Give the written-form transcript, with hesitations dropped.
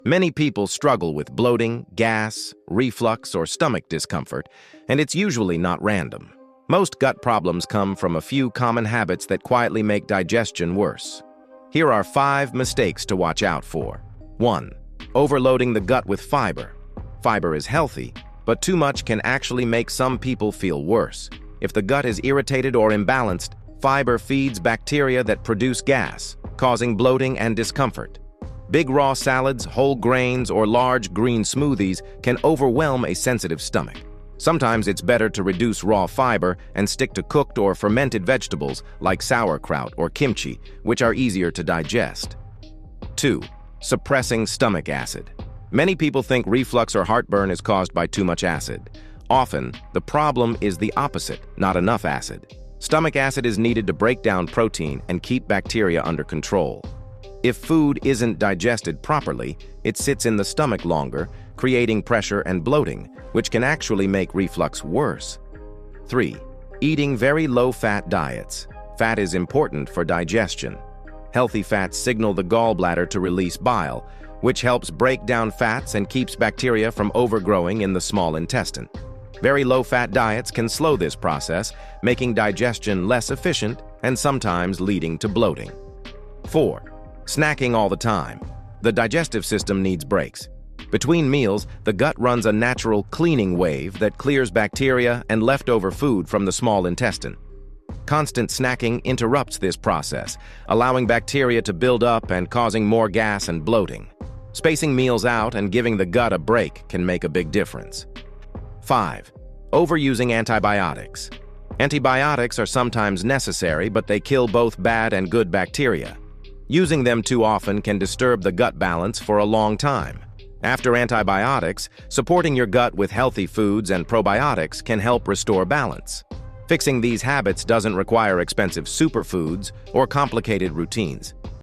Many people struggle with bloating, gas, reflux, or stomach discomfort, and it's usually not random. Most gut problems come from a few common habits that quietly make digestion worse. Here are 5 mistakes to watch out for. 1. Overloading the gut with fiber. Fiber is healthy, but too much can actually make some people feel worse. If the gut is irritated or imbalanced, fiber feeds bacteria that produce gas, causing bloating and discomfort. Big raw salads, whole grains, or large green smoothies can overwhelm a sensitive stomach. Sometimes it's better to reduce raw fiber and stick to cooked or fermented vegetables like sauerkraut or kimchi, which are easier to digest. 2. Suppressing stomach acid. Many people think reflux or heartburn is caused by too much acid. Often, the problem is the opposite, not enough acid. Stomach acid is needed to break down protein and keep bacteria under control. If food isn't digested properly, it sits in the stomach longer, creating pressure and bloating, which can actually make reflux worse. 3. Eating very low-fat diets. Fat is important for digestion. Healthy fats signal the gallbladder to release bile, which helps break down fats and keeps bacteria from overgrowing in the small intestine. Very low-fat diets can slow this process, making digestion less efficient and sometimes leading to bloating. 4. Snacking all the time. The digestive system needs breaks. Between meals, the gut runs a natural cleaning wave that clears bacteria and leftover food from the small intestine. Constant snacking interrupts this process, allowing bacteria to build up and causing more gas and bloating. Spacing meals out and giving the gut a break can make a big difference. 5. Overusing antibiotics. Antibiotics are sometimes necessary, but they kill both bad and good bacteria. Using them too often can disturb the gut balance for a long time. After antibiotics, supporting your gut with healthy foods and probiotics can help restore balance. Fixing these habits doesn't require expensive superfoods or complicated routines.